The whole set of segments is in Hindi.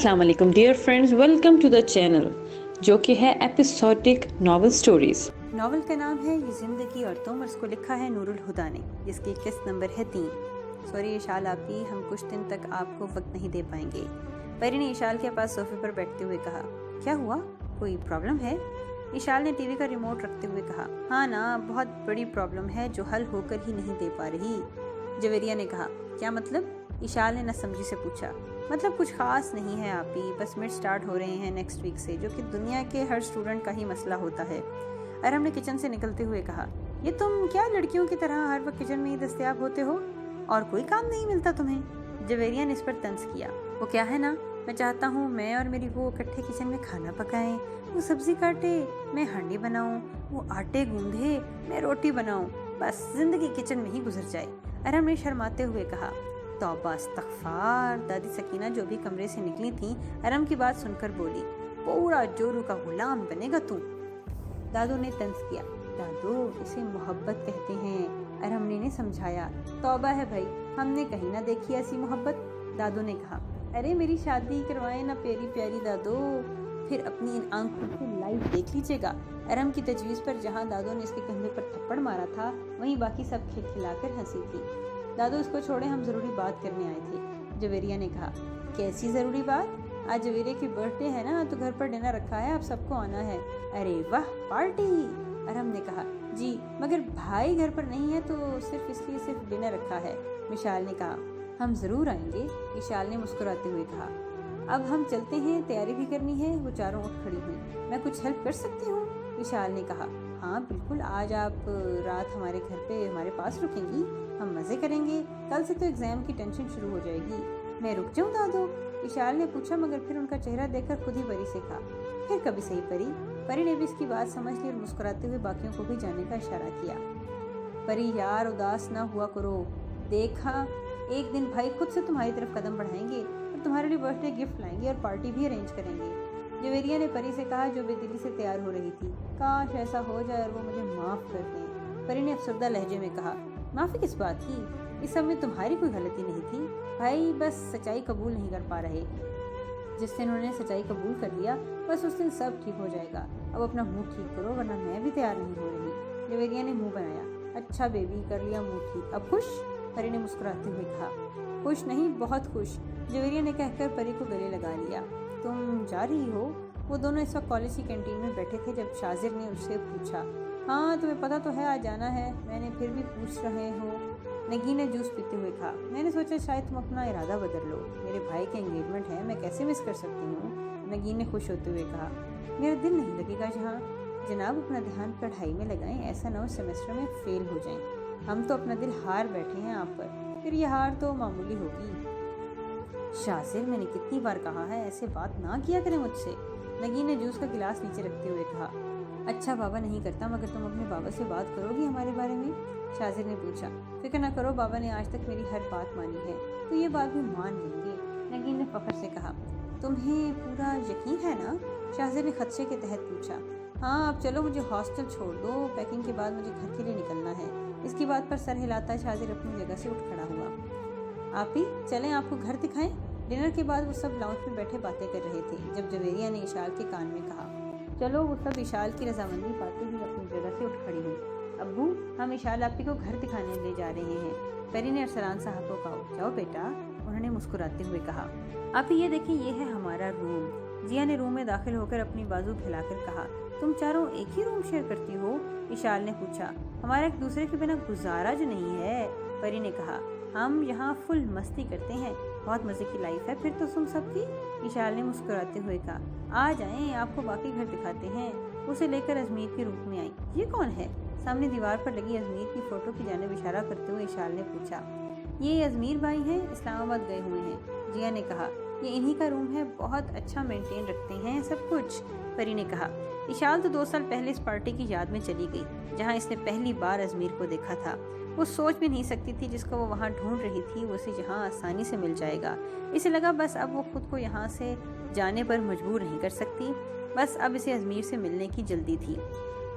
अस्सलाम वालेकुम dear friends, welcome to the channel जो कि है एपिसोडिक नॉवल स्टोरीज। नॉवल का नाम है ये ज़िंदगी और तुम, और इसको लिखा है नूरुल हुदा ने, जिसकी किस्त नंबर है 3। सॉरी इशाल आपी, हम कुछ दिन तक आपको वक्त नहीं दे पाएंगे। परी ने इशाल के पास सोफे पर बैठते हुए कहा, क्या हुआ, कोई प्रॉब्लम है? इशाल ने टीवी का रिमोट रखते हुए कहा, हाँ ना, बहुत बड़ी प्रॉब्लम है जो हल होकर ही नहीं दे पा रही। जवेरिया ने कहा, क्या मतलब? इशाल ने न समझी से पूछा। मतलब कुछ खास नहीं है आपी, बस मिड स्टार्ट हो रहे हैं नेक्स्ट वीक से, जो कि दुनिया के हर स्टूडेंट का ही मसला होता है। अरहम ने किचन से निकलते हुए कहा, ये तुम क्या लड़कियों की तरह हर वक्त किचन में ही दस्तयाब होते हो और कोई काम नहीं मिलता तुम्हें? जवेरिया ने इस पर तंज किया। वो क्या है ना, मैं चाहता हूँ मैं और मेरी वो इकट्ठे किचन में खाना पकाएं, वो सब्जी काटे, मैं हांडी बनाऊं, वो आटे गूंधे, मैं रोटी बनाऊं, बस जिंदगी किचन में ही गुजर जाए। अरहम ने शर्माते हुए कहा। तौबा इस्तग़फ़ार। दादी सकीना जो भी कमरे से निकली थी, अरहम की बात सुनकर बोली, पूरा जोरू का गुलाम बनेगा तू। दादू ने तंज किया। दादू, इसे मोहब्बत कहते हैं, अरहम ने समझाया। तौबा है भाई, हमने कहीं ना देखी ऐसी मोहब्बत। दादू ने कहा, अरे मेरी शादी करवाए ना प्यारी प्यारी दादू, फिर अपनी इन आंखों से लाइव देख लीजिएगा। अरहम की तजवीज़ पर जहाँ दादू ने इसके कंधे पर थप्पड़ मारा था, वहीं बाकी सब खिलखिलाकर हंसी थी। दादू इसको छोड़े, हम ज़रूरी बात करने आए थे। जवेरिया ने कहा, कैसी ज़रूरी बात? आज जवेरिया की बर्थडे है ना, तो घर पर डिनर रखा है, आप सबको आना है। अरे वाह, पार्टी! अरहम ने कहा, जी मगर भाई घर पर नहीं है तो सिर्फ इसलिए सिर्फ डिनर रखा है। विशाल ने कहा, हम ज़रूर आएंगे। विशाल ने मुस्कुराते हुए कहा, अब हम चलते हैं, तैयारी भी करनी है। वो चारों उठ खड़ी हुई। मैं कुछ हेल्प कर सकती हूँ? विशाल ने कहा, हाँ बिल्कुल, आज आप रात हमारे घर पे हमारे पास रुकेंगी, हम मज़े करेंगे, कल से तो एग्ज़ाम की टेंशन शुरू हो जाएगी। मैं रुक जाऊँ दादू? विशाल ने पूछा, मगर फिर उनका चेहरा देखकर खुद ही परी से कहा, फिर कभी सही परी। परी ने भी इसकी बात समझ ली और मुस्कुराते हुए बाकियों को भी जाने का इशारा किया। परी यार, उदास ना हुआ करो, देखा एक दिन भाई खुद से तुम्हारी तरफ कदम बढ़ाएंगे और तुम्हारे लिए बर्थडे गिफ्ट लाएंगे और पार्टी भी अरेंज करेंगे। जवेरिया ने परी से कहा, जो बेदिली से तैयार हो रही थी, काश ऐसा हो जाए और वो मुझे माफ़ कर दें। परी ने अफसरदा लहजे में कहा, माफ़ी किस बात की? इस सब में तुम्हारी कोई गलती नहीं थी, भाई बस सच्चाई कबूल नहीं कर पा रहे। जिस दिन उन्होंने सच्चाई कबूल कर लिया, बस उस दिन सब ठीक हो जाएगा। अब अपना मुंह ठीक करो, वरना मैं भी तैयार नहीं हो रही। जवेरिया ने मुंह बनाया। अच्छा बेबी, कर लिया मुंह ठीक, अब खुश? परी ने मुस्कुराते हुए कहा। खुश नहीं, बहुत खुश, जवेरिया ने कहकर परी को गले लगा लिया। तुम जा रही हो? वो दोनों इस वक्त कॉलेज की कैंटीन में बैठे थे जब शाजिर ने उससे पूछा। हाँ तुम्हें पता तो है आज जाना है, मैंने फिर भी पूछ रहे हो। नगीन ने जूस पीते हुए कहा, मैंने सोचा शायद तुम अपना इरादा बदल लो, मेरे भाई के एंगेजमेंट है, मैं कैसे मिस कर सकती हूँ। नगीन ने खुश होते हुए कहा, मेरा दिल नहीं लगेगा जहाँ। जनाब अपना ध्यान पढ़ाई में लगाएं, ऐसा ना हो सेमेस्टर में फेल हो जाएं। हम तो अपना दिल हार बैठे हैं आप पर, फिर यह हार तो मामूली होगी। शाजिर, मैंने कितनी बार कहा है ऐसे बात ना किया करें मुझसे। नगीन ने जूस का गिलास नीचे रखते हुए कहा, अच्छा बाबा नहीं करता, मगर तुम अपने बाबा से बात करोगी हमारे बारे में? शाजिर ने पूछा। फिक्र न करो, बाबा ने आज तक मेरी हर बात मानी है, तो ये बात भी मान लेंगे। नगीन ने फख्र से कहा, तुम्हें पूरा यकीन है ना? शाजिर ने खदशे के तहत पूछा। हाँ अब चलो, मुझे हॉस्टल छोड़ दो, पैकिंग के बाद मुझे घर के लिए निकलना है। इसकी बात पर सर हिलाता शाजिर अपनी जगह से उठ खड़ा हुआ। आप ही चलें, आपको घर दिखाएं? डिनर के बाद वो सब लाउंज में बैठे बातें कर रहे थे जब जवेरिया ने इशाल के कान में कहा, चलो। वो सब इशाल की रजामंदी पाते ही अपनी जगह से उठ खड़ी हुई। अब्बू, हम इशाल आपी को घर दिखाने ले जा रहे हैं। परी ने अरसलान साहब को कहा, जाओ बेटा, उन्होंने मुस्कुराते हुए कहा। आपी ये देखिए, ये है हमारा रूम। जिया ने रूम में दाखिल होकर अपनी बाजू फैलाकर कहा, तुम चारों एक ही रूम शेयर करती हो? इशाल ने पूछा। हमारा एक दूसरे के बिना गुजारा जो नहीं है। परी ने कहा, हम यहाँ फुल मस्ती करते हैं, बहुत मज़े की लाइफ है फिर तो तुम सबकी। इशाल ने मुस्कुराते हुए कहा, आ जाएं, आपको बाकी घर दिखाते हैं। उसे लेकर अजमीर के रूप में आई। ये कौन है? सामने दीवार पर लगी अजमीर की फ़ोटो की जानिब इशारा करते हुए इशाल ने पूछा। ये अजमीर भाई हैं, इस्लामाबाद गए हुए हैं। जिया ने कहा, ये इन्हीं का रूम है, बहुत अच्छा मेंटेन रखते हैं सब कुछ। परी ने कहा, इशाल तो 2 साल पहले इस पार्टी की याद में चली गई जहाँ इसने पहली बार अजमीर को देखा था। वो सोच भी नहीं सकती थी जिसको वो वहाँ ढूंढ रही थी वो उसे यहाँ आसानी से मिल जाएगा। इसे लगा बस अब वो खुद को यहाँ से जाने पर मजबूर नहीं कर सकती, बस अब इसे अजमीर से मिलने की जल्दी थी।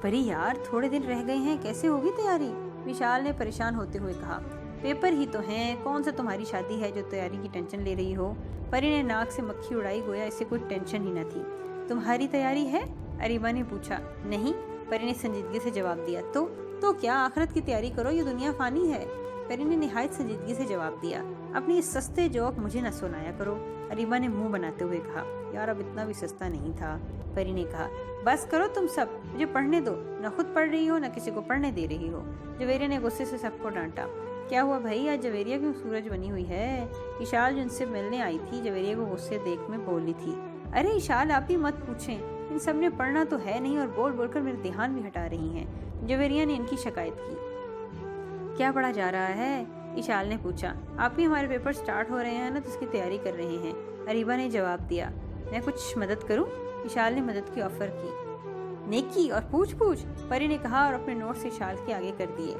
परी यार, थोड़े दिन रह गए हैं, कैसे होगी तैयारी? विशाल ने परेशान होते हुए कहा। पेपर ही तो हैं, कौन सा तुम्हारी शादी है जो तैयारी की टेंशन ले रही हो। परी ने नाक से मक्खी उड़ाई, गोया इससे कोई टेंशन ही न थी। तुम्हारी तैयारी है? अरीबा ने पूछा। नहीं, परी ने संजीदगी से जवाब दिया। तो क्या, आखिरत की तैयारी करो, ये दुनिया फानी है। परी ने निहायत संजीदगी से जवाब दिया। अपनी इस सस्ते जोक मुझे न सुनाया करो, अरीबा ने मुंह बनाते हुए कहा। यार अब इतना भी सस्ता नहीं था, परी ने कहा। बस करो तुम सब, मुझे पढ़ने दो। न खुद पढ़ रही हो न किसी को पढ़ने दे रही हो। जवेरिया ने गुस्से से सबको डांटा। क्या हुआ भाई, आज जवेरिया क्यों सूरज बनी हुई है? इशाल जिनसे मिलने आई थी जवेरिया को गुस्से देख में बोली थी। अरे इशाल, आप ही मत पूछें, इन सब ने पढ़ना तो है नहीं और बोल बोलकर मेरे ध्यान भी हटा रही हैं। जवेरिया ने इनकी शिकायत की। क्या पढ़ा जा रहा है? इशाल ने पूछा। आप ही हमारे पेपर स्टार्ट हो रहे हैं ना, तो उसकी तैयारी कर रहे हैं, अरीबा ने जवाब दिया। मैं कुछ मदद करूं? इशाल ने मदद की ऑफर की। नेकी और पूछ पूछ, परी ने कहा और अपने नोट्स इशाल के आगे कर दिए।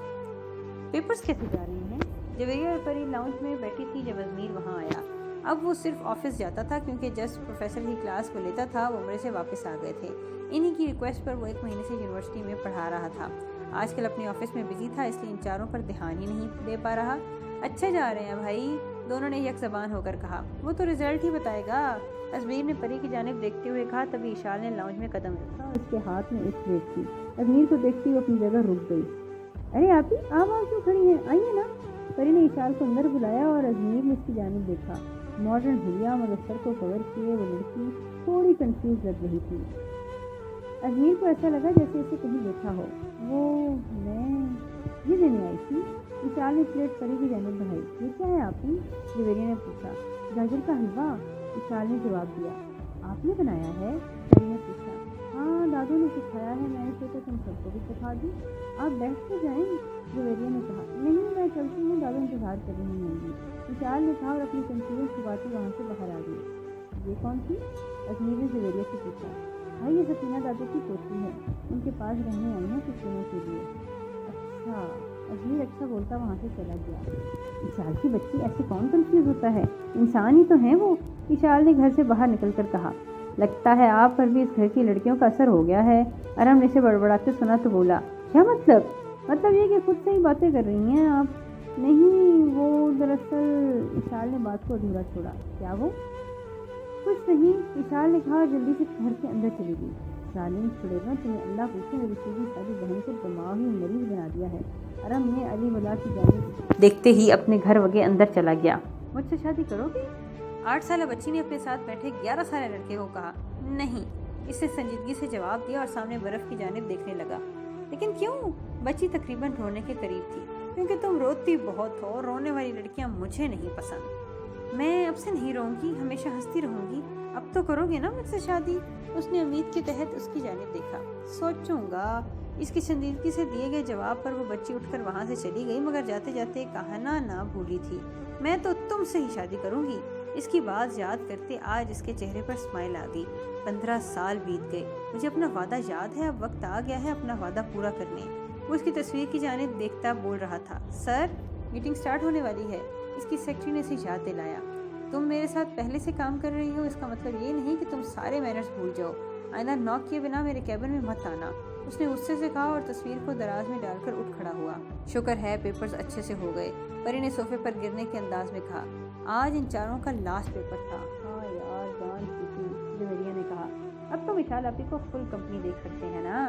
पेपर्स कैसे जा रहे हैं? जवेरिया और परी लाउंज में बैठी थी जब अजमीर वहाँ आया। अब वो सिर्फ ऑफिस जाता था क्योंकि जस्ट प्रोफेसर की क्लास को लेता था, वो उम्र से वापस आ गए थे। इन्हीं की रिक्वेस्ट पर वो 1 महीने से यूनिवर्सिटी में पढ़ा रहा था। आजकल अपने ऑफिस में बिजी था, इसलिए इन चारों पर ध्यान ही नहीं दे पा रहा। अच्छे जा रहे हैं भाई, दोनों ने यक ज़बान होकर कहा। वो तो रिजल्ट ही बताएगा, अजमीर ने परी की जानिब देखते हुए कहा। तभी इशाल ने लाउंज में कदम रखा और उसके हाथ में एक प्लेट थी। अजमीर को देखती हुए अपनी जगह रुक गई। अरे आप ही, आप क्यों खड़ी हैं, आइए ना। परी ने इशाल को अंदर बुलाया और अजमीर ने उसकी जानिब देखा। मॉडर्न हुलिया मगर सर को कवर किए वो लड़की थोड़ी कंफ्यूज लग रही थी। अजमीर को ऐसा लगा जैसे इसे कहीं देखा हो। वो मैं ये देने आई थी। इशाल ने प्लेट परी की जानिब बढ़ाई। ये क्या है आप ही? जवेरिया ने पूछा। गाजर का हलवा, इशाल ने जवाब दिया। आपने बनाया है? परी ने पूछा। हाँ, दादू ने सिखाया है, मैंने सोचा तुम सबको भी सिखा दूँ। आप बैठ के जाएं, जवेरिया ने कहा। नहीं, मैं चलती हूँ, दादू इंतजार कर रही होंगी, इशाल ने कहा और अपनी कंफ्यूजन छुपाती वहाँ से बाहर आ गई। ये कौन थी? अजमीर ने जवेरिया से पूछा। भाई ये सकीना दादू की पोती है, उनके पास रहने आई है कुछ दिनों के लिए। अच्छा, अजमीर अच्छा बोलता वहाँ से चला गया। इशाल की बच्ची, ऐसे कौन कंफ्यूज होता है, इंसान ही तो है वो, इशाल ने घर से बाहर निकलकर कहा। लगता है आप पर भी इस घर की लड़कियों का असर हो गया है। अरम ने इसे बड़बड़ाते सुना तो बोला। क्या मतलब ये कि खुद से ही बातें कर रही हैं आप? नहीं, वो दरअसल, इशाल ने बात को अधूरा छोड़ा। क्या वो? कुछ नहीं, इशाल ने कहा और जल्दी से घर के अंदर चली गई। जालिम छुड़ेगा तुम्हें, अल्लाह पूछे मेरी सीधी सादी बहन को दिमागी मरीज बना दिया है। अरम ने अली वला की जानिब देखते ही अपने घर वगे अंदर चला गया। मुझसे शादी करोगे? 8 साल बच्ची ने अपने साथ बैठे 11 साल लड़के को कहा। नहीं, इसने संजीदगी से जवाब दिया और सामने बर्फ की जानिब देखने लगा। लेकिन क्यों? बच्ची तकरीबन रोने के करीब थी। क्योंकि तुम रोती बहुत हो, रोने वाली लड़कियां मुझे नहीं पसंद। मैं अब से नहीं रोऊंगी, हमेशा हंसती रहूंगी। अब तो करोगे ना मुझसे शादी? उसने उम्मीद के तहत उसकी जानिब देखा। सोचूंगा। इसकी संजीदगी से दिए गए जवाब पर वो बच्ची उठकर वहां से चली गई, मगर जाते जाते कहना ना भूली थी, मैं तो तुमसे ही शादी करूंगी। इसकी बात याद करते आज इसके चेहरे पर स्माइल आ गई। 15 साल बीत गए, मुझे अपना वादा याद है, अब वक्त आ गया है अपना वादा पूरा करने। वो उसकी तस्वीर की जानिब देखता बोल रहा था। सर, मीटिंग स्टार्ट होने वाली है, इसकी सेक्रेटरी ने इसे याद दिलाया। तुम मेरे साथ पहले से काम कर रही हो, इसका मतलब ये नहीं कि तुम सारे मैनर्स भूल जाओ। आइंदा नॉक किए बिना मेरे कैबिन में मत आना, उसने गुस्से से कहा और तस्वीर को दराज में डालकर उठ खड़ा हुआ। शुक्र है पेपर्स अच्छे से हो गए, परी ने सोफे पर गिरने के अंदाज में कहा। आज इन चारों का लास्ट पेपर था। हाँ यार, जान छूटी, जवेरिया ने कहा। अब तो विशाल आपी को फुल कंपनी देख सकते हैं ना,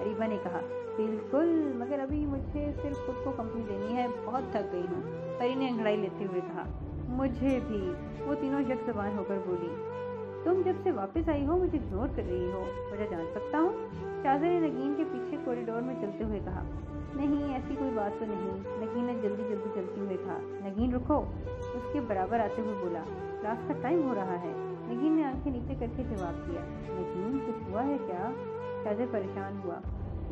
अरीबा ने कहा। बिल्कुल, मगर अभी मुझे सिर्फ खुद को कंपनी देनी है, बहुत थक गई हूँ, परी ने अंगड़ाई लेते हुए कहा। मुझे भी, वो तीनों यक ज़बान होकर बोली। तुम जब से वापस आई हो मुझे इग्नोर कर रही हो, वजह जान सकता हूँ? शाज़ा ने नगीन के पीछे कॉरिडोर में चलते हुए कहा। नहीं, ऐसी कोई बात तो नहीं, नगीन ने जल्दी जल्दी चलते हुए कहा। नगीन रुको, उसके बराबर आते हुए बोला। क्लास का टाइम हो रहा है, नगीन ने आंखें नीचे करके जवाब दिया। नगीन, कुछ हुआ है क्या? शाज़ा परेशान हुआ।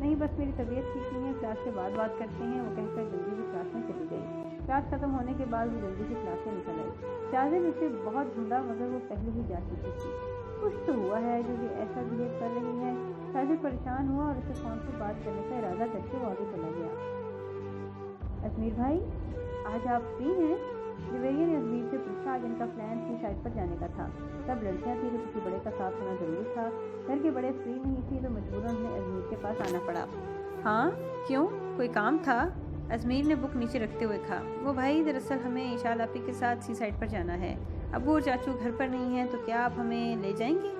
नहीं, बस मेरी तबीयत ठीक नहीं है, क्लास के बाद बात करते हैं, वो कहकर जल्दी से क्लास में चली गई। क्लास खत्म होने के बाद वो जल्दी से क्लास से निकल आई। शाज़ा ने उसे बहुत ढूंढा, मगर वो पहले ही जा चुकी थी। कुछ तो हुआ है जो ये ऐसा बिहेव कर रही है। शाज़ा परेशान हुआ और उसे फ़ोन पर बात करने का इरादा करके वो आगे चला गया। अजमीर भाई, आज आप फ्री हैं? जवेरिया ने अजमीर से पूछा। आज इनका प्लान थी साइड पर जाने का था। सब लड़कियां थी तो किसी बड़े का साथ होना जरूरी था। घर के बड़े फ्री नहीं थी तो मजबूरन उन्हें अजमीर के पास आना पड़ा। हाँ, क्यों, कोई काम था? अजमीर ने बुक नीचे रखते हुए कहा, वो भाई दरअसल हमें इशाल आपी के साथ सी साइड पर जाना है। अबू और चाचू घर पर नहीं हैं, तो क्या आप हमें ले जाएंगे?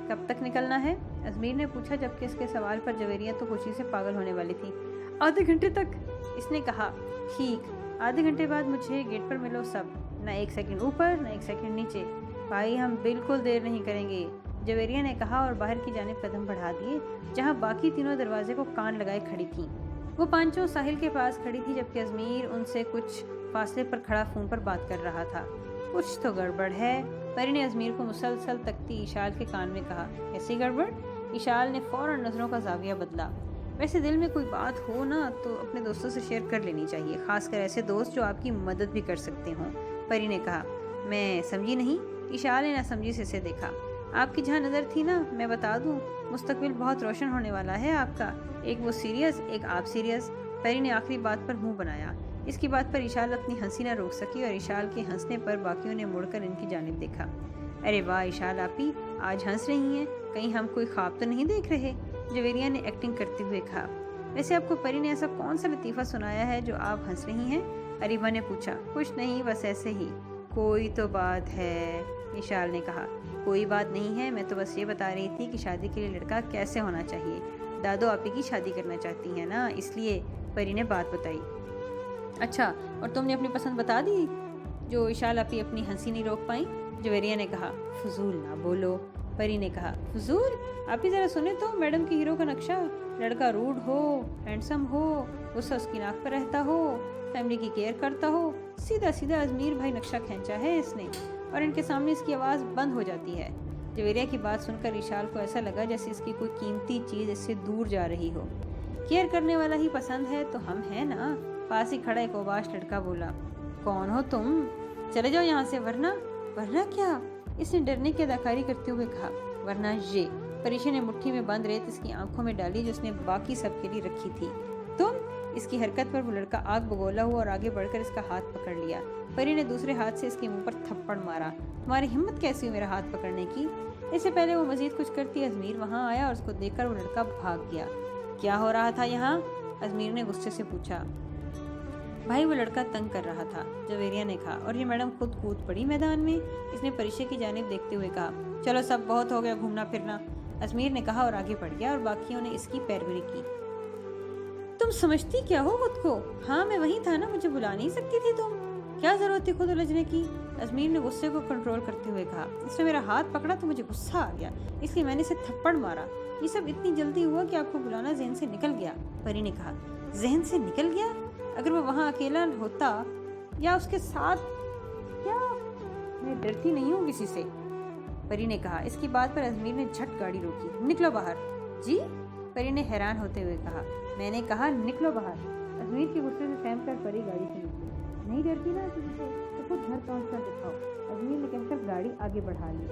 कब तक निकलना है? अजमीर ने पूछा, जबकि इसके सवाल पर जवेरिया तो खुशी से पागल होने वाली थी। आधे घंटे तक, इसने कहा। ठीक, आधे घंटे बाद मुझे गेट पर मिलो सब, ना एक सेकंड ऊपर ना एक सेकंड नीचे। भाई हम बिल्कुल देर नहीं करेंगे, जवेरिया ने कहा और बाहर की जानिब कदम बढ़ा दिए, जहाँ बाकी तीनों दरवाजे को कान लगाए खड़ी थीं। वो पांचों साहिल के पास खड़ी थी, जबकि अजमीर उनसे कुछ फासले पर खड़ा फ़ोन पर बात कर रहा था। कुछ तो गड़बड़ है, परी ने अजमीर को मुसलसल तकती इशाल के कान में कहा। कैसी गड़बड़? इशाल ने फौरन नज़रों का जाविया बदला। वैसे दिल में कोई बात हो ना तो अपने दोस्तों से शेयर कर लेनी चाहिए, खासकर ऐसे दोस्त जो आपकी मदद भी कर सकते हों, परी ने कहा। मैं समझी नहीं, इशाल ने नासमझी से इसे देखा। आपकी जहाँ नज़र थी ना, मैं बता दूँ, मुस्तकबिल बहुत रोशन होने वाला है आपका। एक वो सीरियस, एक आप सीरियस। परी ने आखिरी बात पर मुंह बनाया। इसकी बात पर इशाल अपनी हंसी न रोक सकी और इशाल के हंसने पर बाकियों ने मुड़कर इनकी जानिब देखा। अरे वाह इशाल आपी, आज हंस रही हैं, कहीं हम कोई ख्वाब तो नहीं देख रहे? जवेरिया ने एक्टिंग करते हुए कहा। वैसे आपको परी ने ऐसा कौन सा लतीफ़ा सुनाया है जो आप हंस रही हैं? अरीबा ने पूछा। कुछ नहीं, बस ऐसे ही। कोई तो बात है, इशाल ने कहा। कोई बात नहीं है, मैं तो बस ये बता रही थी कि शादी के लिए लड़का कैसे होना चाहिए। दादो आपी की शादी करना चाहती हैं ना, इसलिए, परी ने बात बताई। अच्छा, और तुमने अपनी पसंद बता दी? जो इशाल आपी अपनी हंसी नहीं रोक पाई। जवेरिया ने कहा। फजूल ना बोलो, परी ने कहा। फजूल? आप ही ज़रा सुने तो मैडम की हीरो का नक्शा। लड़का रूड हो, हैंडसम हो, गुस्सा उसकी नाक पर रहता हो, फैमिली की केयर करता हो। सीधा सीधा अजमीर भाई नक्शा खींचा है इसने, और इनके सामने इसकी आवाज़ बंद हो जाती है। जवेरिया की बात सुनकर इशाल को ऐसा लगा जैसे इसकी कोई कीमती चीज़ इससे दूर जा रही हो। केयर करने वाला ही पसंद है तो हम हैं ना? पास ही खड़ा एक ओबाश लड़का बोला। कौन हो तुम? चले जाओ यहाँ से, वरना। वरना क्या? इसने डरने की अदाकारी करते हुए कहा। वरना ये। परीक्षा ने मुट्ठी में बंद रेत इसकी आंखों में डाली जो उसने बाकी सबके लिए रखी थी। तुम? इसकी हरकत पर वो लड़का आग बगोला हुआ और आगे बढ़कर इसका हाथ पकड़ लिया। परी ने दूसरे हाथ से इसके मुंह पर थप्पड़ मारा। तुम्हारी हिम्मत कैसी हुई मेरा हाथ पकड़ने की? इससे पहले वो मजीद कुछ करती अजमीर वहाँ आया और उसको देखकर वो लड़का भाग गया। क्या हो रहा था यहाँ? अजमीर ने गुस्से से पूछा। भाई वो लड़का तंग कर रहा था, जवेरिया ने कहा, और ये मैडम खुद कूद पड़ी मैदान में। इसने परिचय की जानिब देखते हुए कहा। चलो सब बहुत हो गया घूमना फिरना, अजमीर ने कहा और आगे बढ़ गया और बाकियों ने इसकी पैरवी की। तुम समझती क्या हो खुद को? हाँ मैं वही था ना, मुझे बुला नहीं सकती थी तुम? क्या जरूरत थी खुद उलझने की? अजमीर ने गुस्से को कंट्रोल करते हुए कहा। इसने मेरा हाथ पकड़ा तो मुझे गुस्सा आ गया, इसलिए मैंने इसे थप्पड़ मारा। ये सब इतनी जल्दी हुआ कि आपको बुलाना जहन से निकल गया, परी ने कहा। जहन से निकल गया? अगर वो वहाँ अकेला होता या उसके साथ, क्या? मैं डरती नहीं हूँ किसी से, परी ने कहा। इसकी बात पर अजमीर ने झट गाड़ी रोकी। निकलो बाहर। जी? परी ने हैरान होते हुए कहा। मैंने कहा निकलो बाहर। अजमीर के गुस्से से सहम कर परी गाड़ी से निकली। नहीं डरती ना किसी से तो खुद घर पहुँच कर दिखाओ, अजमीर ने कहकर गाड़ी आगे बढ़ा ली।